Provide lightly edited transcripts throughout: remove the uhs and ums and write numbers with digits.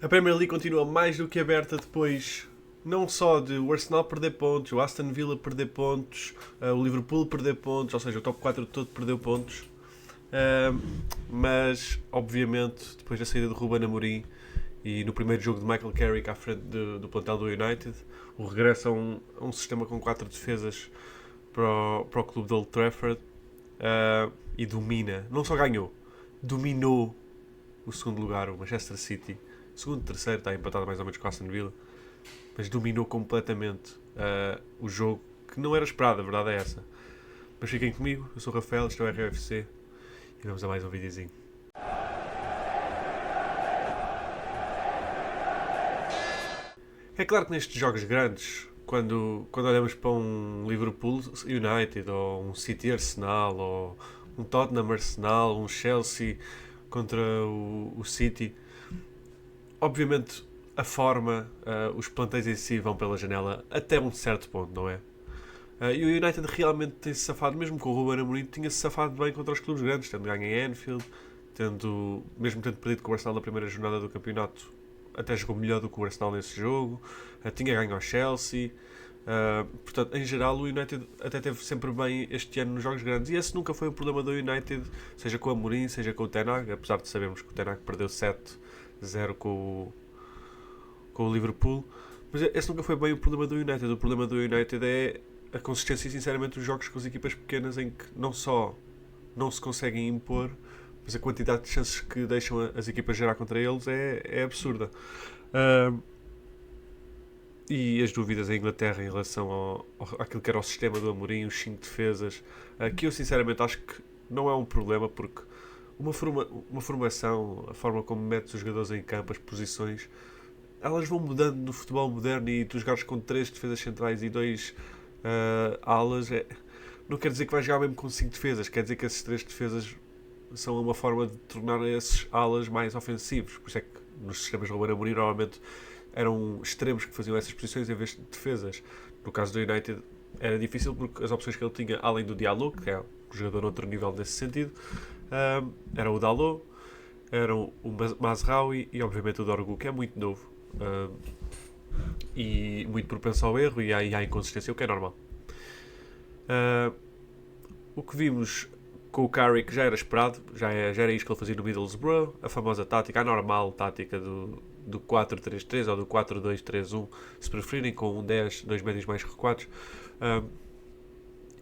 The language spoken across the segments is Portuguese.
A Premier League continua mais do que aberta depois, não só de o Arsenal perder pontos, o Aston Villa perder pontos, o Liverpool perder pontos, ou seja, o top 4 todo perdeu pontos. Mas, obviamente, depois da saída de Ruben Amorim e no primeiro jogo de Michael Carrick à frente do plantel do United, o regresso a um sistema com 4 defesas para o clube de Old Trafford, e domina, não só ganhou, dominou o segundo lugar, o Manchester City. Segundo, terceiro, está empatado mais ou menos com o Aston Villa, mas dominou completamente o jogo, que não era esperado, a verdade é essa. Mas fiquem comigo, eu sou o Rafael, isto é o RFC e vamos a mais um videozinho. É claro que nestes jogos grandes, quando olhamos para um Liverpool United, ou um City Arsenal, ou um Tottenham Arsenal, um Chelsea contra o City, obviamente a forma, os plantéis em si vão pela janela até um certo ponto, não é? E o United realmente tem-se safado, mesmo com o Ruben Amorim, tinha-se safado bem contra os clubes grandes, tendo ganho em Anfield, mesmo tendo perdido com o Arsenal na primeira jornada do campeonato, até jogou melhor do que o Arsenal nesse jogo, tinha ganho ao Chelsea. Portanto, em geral, o United até teve sempre bem este ano nos jogos grandes, e esse nunca foi o problema do United, seja com o Amorim, seja com o Ten Hag, apesar de sabermos que o Ten Hag perdeu 7-0 com o Liverpool. Mas esse nunca foi bem o problema do United. O problema do United é a consistência, sinceramente, dos jogos com as equipas pequenas, em que não só não se conseguem impor, mas a quantidade de chances que deixam as equipas gerar contra eles é absurda. E as dúvidas em Inglaterra em relação àquilo que era o sistema do Amorim, os 5 defesas, que eu sinceramente acho que não é um problema, porque uma formação, a forma como metes os jogadores em campo, as posições, elas vão mudando no futebol moderno, e tu jogares com 3 defesas centrais e 2 alas, não quer dizer que vais jogar mesmo com 5 defesas, quer dizer que esses 3 defesas são uma forma de tornar esses alas mais ofensivos. Por isso é que nos sistemas de Ruben Amorim normalmente eram extremos que faziam essas posições em vez de defesas. No caso do United era difícil, porque as opções que ele tinha, além do Diallo, que é um jogador a outro nível nesse sentido, era o Dalot, era o Mazraoui e obviamente o Dorgu, que é muito novo, e muito propenso ao erro, e há inconsistência, o que é normal. O que vimos com o Carrick já era esperado, já era isto que ele fazia no Middlesbrough, a famosa tática, a normal tática do 4-3-3 ou do 4-2-3-1, se preferirem, com um 10, dois médios mais recuados.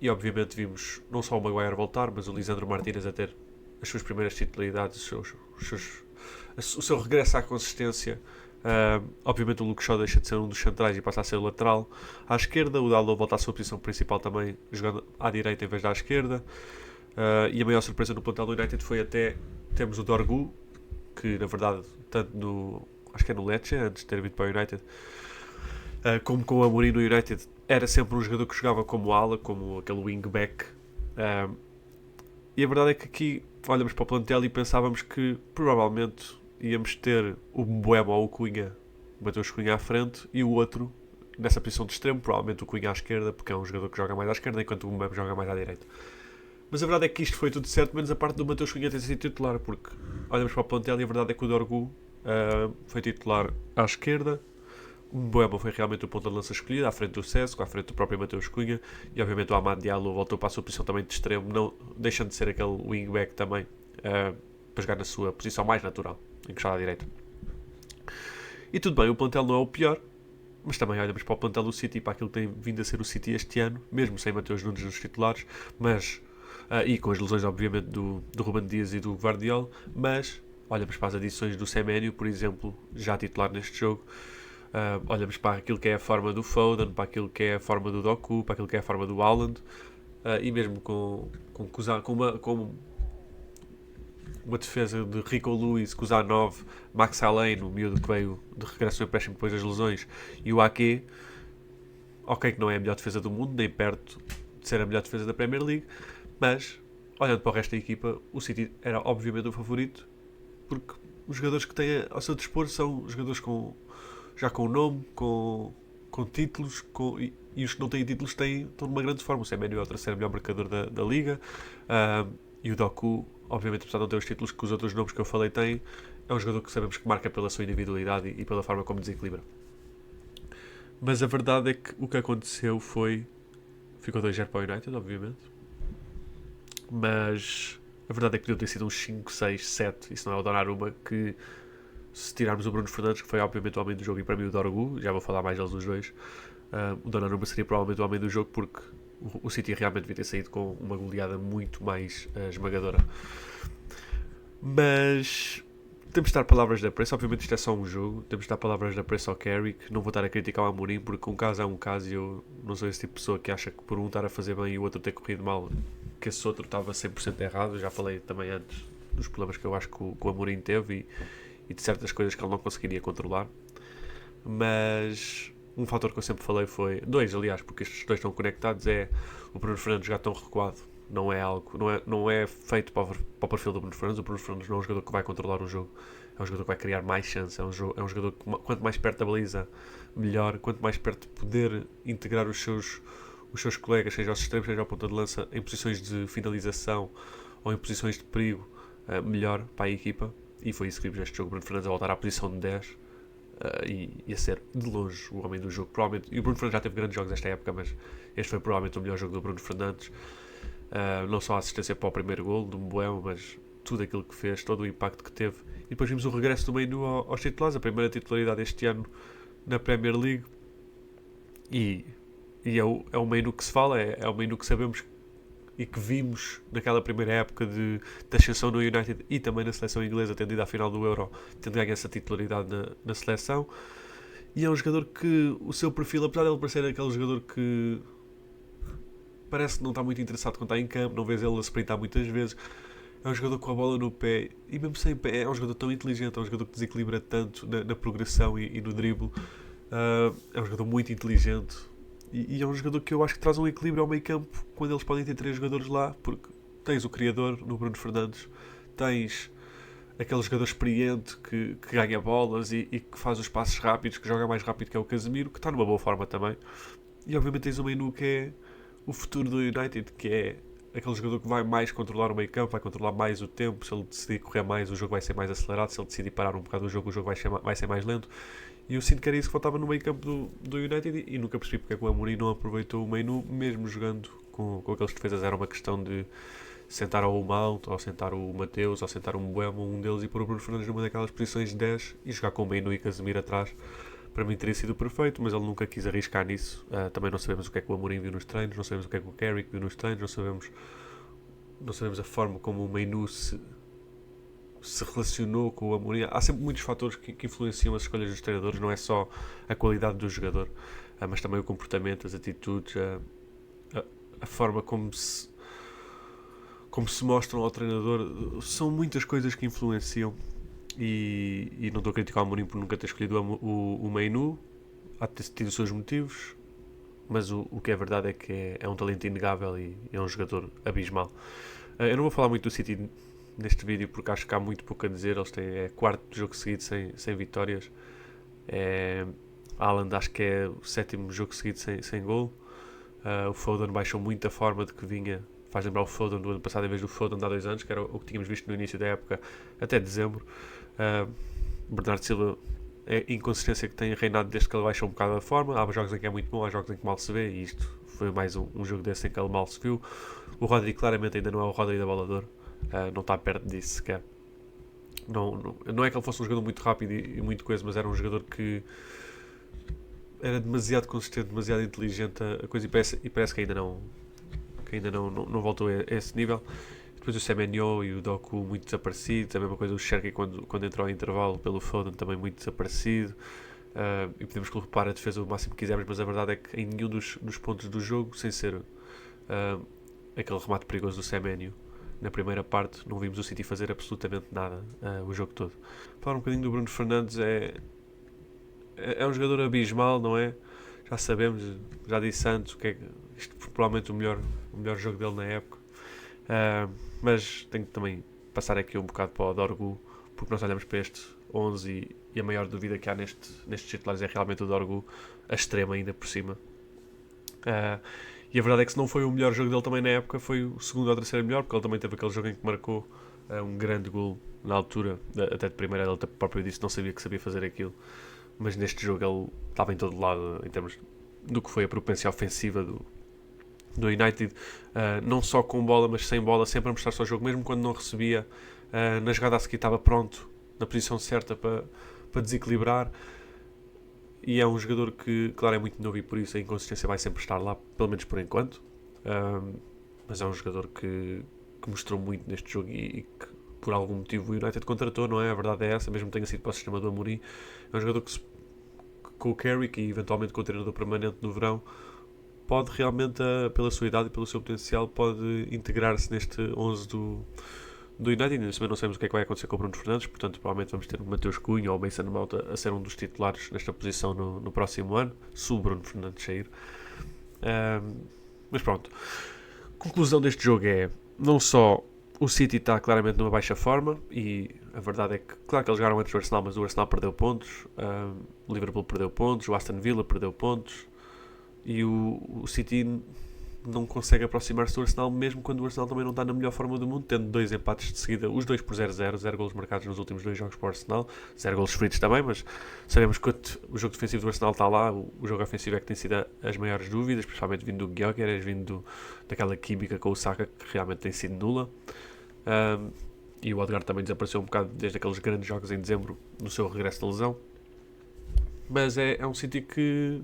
E obviamente vimos não só o Maguire voltar, mas o Lisandro Martínez a ter as suas primeiras titularidades, o seu regresso à consistência. Obviamente o Luke Shaw deixa de ser um dos centrais e passa a ser o lateral à esquerda. O Dalot volta à sua posição principal também, jogando à direita em vez da esquerda. E a maior surpresa no plantel do United foi até termos o Dorgu, que na verdade, tanto acho que é no Lecce, antes de ter vindo para o United, como com o Amorim no United, era sempre um jogador que jogava como ala, como aquele wingback. E a verdade é que aqui olhamos para o plantel e pensávamos que provavelmente íamos ter o Mbeumo ou o Cunha, o Mateus Cunha à frente, e o outro nessa posição de extremo, provavelmente o Cunha à esquerda, porque é um jogador que joga mais à esquerda, enquanto o Mbeumo joga mais à direita. Mas a verdade é que isto foi tudo certo, menos a parte do Mateus Cunha ter sido titular, porque olhamos para o plantel e a verdade é que o Dorgu foi titular à esquerda. O Mbeumo foi realmente o ponta de lança escolhido, à frente do Cesco, à frente do próprio Mateus Cunha, e obviamente o Amad Diallo voltou para a sua posição também de extremo, não deixando de ser aquele wingback também, para jogar na sua posição mais natural, encostado à direita. E tudo bem, o plantel não é o pior, mas também olhamos para o plantel do City, para aquilo que tem vindo a ser o City este ano, mesmo sem Mateus Nunes nos titulares, mas e com as lesões obviamente do Ruben Dias e do Gvardiol, mas olhamos para as adições do Semenyo, por exemplo, já titular neste jogo. Olhamos para aquilo que é a forma do Foden, para aquilo que é a forma do Doku, para aquilo que é a forma do Haaland, e mesmo com uma defesa de Rico Lewis, Kuzanov, Max Allen, o miúdo que veio de regresso ao empréstimo depois das lesões, e o Ake, ok que não é a melhor defesa do mundo, nem perto de ser a melhor defesa da Premier League, mas olhando para o resto da equipa, o City era obviamente o favorito, porque os jogadores que têm ao seu dispor são jogadores já com nome, com títulos, e os que não têm títulos estão numa grande forma. O Semenyo é o terceiro melhor marcador da Liga, e o Doku, obviamente, apesar de não ter os títulos que os outros nomes que eu falei têm, é um jogador que sabemos que marca pela sua individualidade e pela forma como desequilibra. Mas a verdade é que o que aconteceu foi... Ficou 2-0 para o United, obviamente. Mas a verdade é que podia ter sido uns 5, 6, 7. Isso não é o Donnarumma que... Se tirarmos o Bruno Fernandes, que foi obviamente o homem do jogo, e para mim o Dorgu, já vou falar mais deles dos dois, o Donnarumma seria provavelmente o homem do jogo, porque o City realmente devia ter saído com uma goleada muito mais esmagadora. Mas temos de dar palavras de apreço. Obviamente isto é só um jogo. Temos de dar palavras de apreço ao Carrick. Não vou estar a criticar o Amorim, porque um caso é um caso e eu não sou esse tipo de pessoa que acha que por um estar a fazer bem e o outro ter corrido mal, que esse outro estava 100% errado. Já falei também antes dos problemas que eu acho que o Amorim teve e de certas coisas que ele não conseguiria controlar. Mas um fator que eu sempre falei foi... Dois, aliás, porque estes dois estão conectados, é o Bruno Fernandes jogar tão recuado. Não é algo... Não é feito para o perfil do Bruno Fernandes. O Bruno Fernandes não é um jogador que vai controlar o jogo. É um jogador que vai criar mais chance. É um jogador que, quanto mais perto da baliza, melhor. Quanto mais perto de poder integrar os seus colegas, seja aos extremos, seja ao ponta de lança, em posições de finalização ou em posições de perigo, melhor para a equipa. E foi isso que vimos neste jogo. Bruno Fernandes a voltar à posição de 10 e a ser de longe o homem do jogo. Provavelmente, e o Bruno Fernandes já teve grandes jogos esta época, mas este foi provavelmente o melhor jogo do Bruno Fernandes. Não só a assistência para o primeiro golo do Mbuemo, mas tudo aquilo que fez, todo o impacto que teve. E depois vimos o regresso do Mainu aos titulares, a primeira titularidade este ano na Premier League. E é o Mainu que se fala, é o Mainu que sabemos e que vimos naquela primeira época de ascensão no United e também na seleção inglesa, tendo ido à final do Euro, tendo ganho essa titularidade na seleção. E é um jogador que o seu perfil, apesar de ele parecer aquele jogador que parece que não está muito interessado quando está em campo, não vês ele a sprintar muitas vezes, é um jogador com a bola no pé, e mesmo sem pé, é um jogador tão inteligente, é um jogador que desequilibra tanto na progressão e no drible. É um jogador muito inteligente e é um jogador que eu acho que traz um equilíbrio ao meio campo quando eles podem ter 3 jogadores lá, porque tens o criador no Bruno Fernandes, tens aquele jogador experiente que ganha bolas e que faz os passos rápidos, que joga mais rápido, que é o Casemiro, que está numa boa forma também. E obviamente tens o Mainu, que é o futuro do United, que é aquele jogador que vai mais controlar o meio campo, vai controlar mais o tempo. Se ele decidir correr mais, o jogo vai ser mais acelerado. Se ele decidir parar um bocado o jogo vai ser mais lento. E eu sinto que era isso que faltava no meio campo do United e nunca percebi porque é que o Amorim não aproveitou o Mainu, mesmo jogando com aqueles defesas. Era uma questão de sentar ou o Mount, ou sentar o Mateus, ou sentar o Mbuemo, um deles, e pôr o Bruno Fernandes numa daquelas posições de 10 e jogar com o Mainu e Casemiro atrás. Para mim teria sido perfeito, mas ele nunca quis arriscar nisso. Também não sabemos o que é que o Amorim viu nos treinos, não sabemos o que é que o Carrick viu nos treinos, não sabemos a forma como o Mainu se relacionou com o Amorim. Há sempre muitos fatores que influenciam as escolhas dos treinadores, não é só a qualidade do jogador, mas também o comportamento, as atitudes, a forma como se mostram ao treinador. São muitas coisas que influenciam. E não estou a criticar o Amorim por nunca ter escolhido o Mainu, há de ter tido os seus motivos, mas o que é verdade é que é um talento inegável e é um jogador abismal. Eu não vou falar muito do City neste vídeo porque acho que há muito pouco a dizer. Eles têm quarto jogo seguido sem vitórias. Haaland acho que é o 7º jogo seguido sem gol. O Foden baixou muito a forma de que vinha. Faz lembrar o Foden do ano passado em vez do Foden de há 2 anos, que era o que tínhamos visto no início da época até dezembro. Bernardo Silva é a inconsistência que tem reinado desde que ele baixou um bocado a forma. Há jogos em que é muito bom, há jogos em que mal se vê, e isto foi mais um jogo desse em que ele mal se viu. O Rodri claramente ainda não é o Rodri da bola de ouro, não está perto disso sequer. Não é que ele fosse um jogador muito rápido e muito coisa, mas era um jogador que era demasiado consistente, demasiado inteligente a coisa, e parece que ainda não voltou a esse nível. Depois o Semenyo e o Doku muito desaparecidos, a mesma coisa o Cherki quando entrou ao intervalo pelo Foden também muito desaparecido. E podemos culpar a defesa o máximo que quisermos, mas a verdade é que em nenhum dos pontos do jogo, sem ser aquele remate perigoso do Semenyo na primeira parte, não vimos o City fazer absolutamente nada o jogo todo. Falar um bocadinho do Bruno Fernandes, é um jogador abismal, não é? Já sabemos, já disse antes, que isto foi provavelmente o melhor jogo dele na época. Mas tenho que também passar aqui um bocado para o Dorgu, porque nós olhamos para este 11 e a maior dúvida que há nestes titulares é realmente o Dorgu, a extrema ainda por cima. E a verdade é que se não foi o melhor jogo dele também na época, foi o segundo ou terceiro melhor, porque ele também teve aquele jogo em que marcou um grande gol na altura, até de primeira ele próprio disse que não sabia que sabia fazer aquilo, mas neste jogo ele estava em todo lado em termos do que foi a propensão ofensiva do United, não só com bola mas sem bola, sempre a mostrar-se ao jogo, mesmo quando não recebia, na jogada a seguir estava pronto, na posição certa para desequilibrar. E é um jogador que, claro, é muito novo e por isso a inconsistência vai sempre estar lá, pelo menos por enquanto. Mas é um jogador que mostrou muito neste jogo e que por algum motivo o United contratou, não é? A verdade é essa, mesmo que tenha sido para o sistema do Amorim. É um jogador que com o Carrick e eventualmente com o treinador permanente no verão pode realmente, pela sua idade e pelo seu potencial, pode integrar-se neste 11 do United. Ainda não sabemos o que é que vai acontecer com o Bruno Fernandes, portanto provavelmente vamos ter o Mateus Cunha ou o Mason Mount a ser um dos titulares nesta posição no próximo ano, se o Bruno Fernandes sair. Mas pronto, conclusão deste jogo é, não só o City está claramente numa baixa forma, e a verdade é que, claro que eles jogaram antes do Arsenal, mas o Arsenal perdeu pontos, o Liverpool perdeu pontos, o Aston Villa perdeu pontos, e o City não consegue aproximar-se do Arsenal, mesmo quando o Arsenal também não está na melhor forma do mundo, tendo 2 empates de seguida, os dois por 0-0, 0 golos marcados nos últimos 2 jogos para o Arsenal, 0 golos sofridos também, mas sabemos que o jogo defensivo do Arsenal está lá, o jogo ofensivo é que tem sido as maiores dúvidas, principalmente vindo do Gyökeres, vindo daquela química com o Saka, que realmente tem sido nula. E o Odegaard também desapareceu um bocado desde aqueles grandes jogos em dezembro, no seu regresso da lesão. Mas é um City que...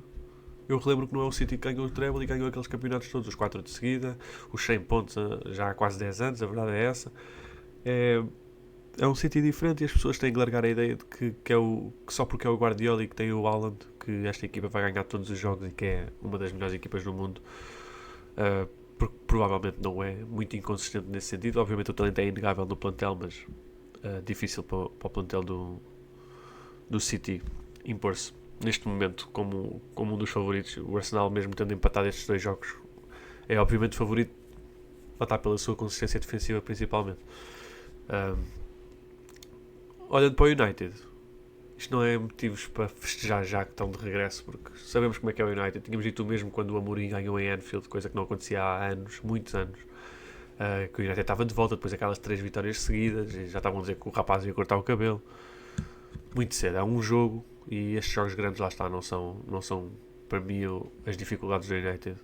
Eu relembro que não é o City que ganhou o treble e ganhou aqueles campeonatos todos, os 4 de seguida, os 100 pontos já há quase 10 anos, a verdade é essa. É um City diferente e as pessoas têm que largar a ideia de que só porque é o Guardiola e que tem o Haaland, que esta equipa vai ganhar todos os jogos e que é uma das melhores equipas do mundo. Porque provavelmente não é, muito inconsistente nesse sentido. Obviamente o talento é inegável no plantel, mas difícil para o plantel do City impor-se neste momento como um dos favoritos. O Arsenal, mesmo tendo empatado estes 2 jogos, é obviamente favorito, lá está, pela sua consistência defensiva principalmente. Olhando para o United, isto não é motivos para festejar já que estão de regresso, porque sabemos como é que é o United. Tínhamos dito mesmo quando o Amorim ganhou em Anfield, coisa que não acontecia há anos, muitos anos, que o United estava de volta depois daquelas 3 vitórias seguidas e já estavam a dizer que o rapaz ia cortar o cabelo. Muito cedo, é um jogo e estes jogos grandes, lá está, não são para mim as dificuldades do United.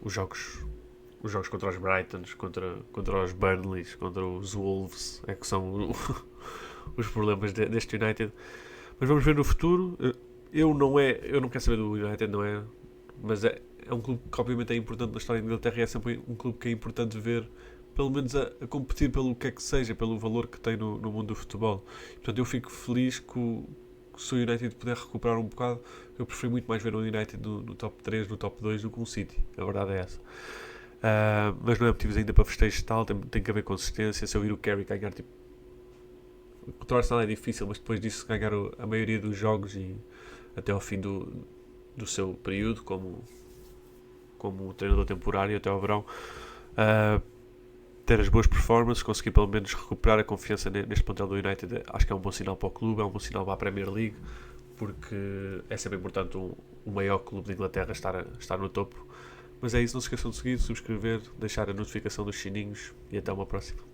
Os jogos contra os Brightons, contra os Burnleys, contra os Wolves é que são os problemas deste United. Mas vamos ver no futuro. Eu não quero saber do United, não é? Mas é um clube que obviamente é importante na história da Inglaterra e é sempre um clube que é importante ver, pelo menos a competir pelo que é que seja, pelo valor que tem no mundo do futebol. Portanto, eu fico feliz que se o United puder recuperar um bocado, eu prefiro muito mais ver o United no top 3, no top 2 do que um City. A verdade é essa. Mas não é motivos ainda para festejos tal, tem que haver consistência. Se eu vir o Carrick ganhar, tipo, o Arsenal é difícil, mas depois disso ganhar a maioria dos jogos e até ao fim do seu período como treinador temporário até ao verão, ter as boas performances, conseguir pelo menos recuperar a confiança neste plantel do United, acho que é um bom sinal para o clube, é um bom sinal para a Premier League, porque é sempre importante o maior clube de Inglaterra estar no topo. Mas é isso, não se esqueçam de seguir, subscrever, deixar a notificação dos sininhos e até uma próxima.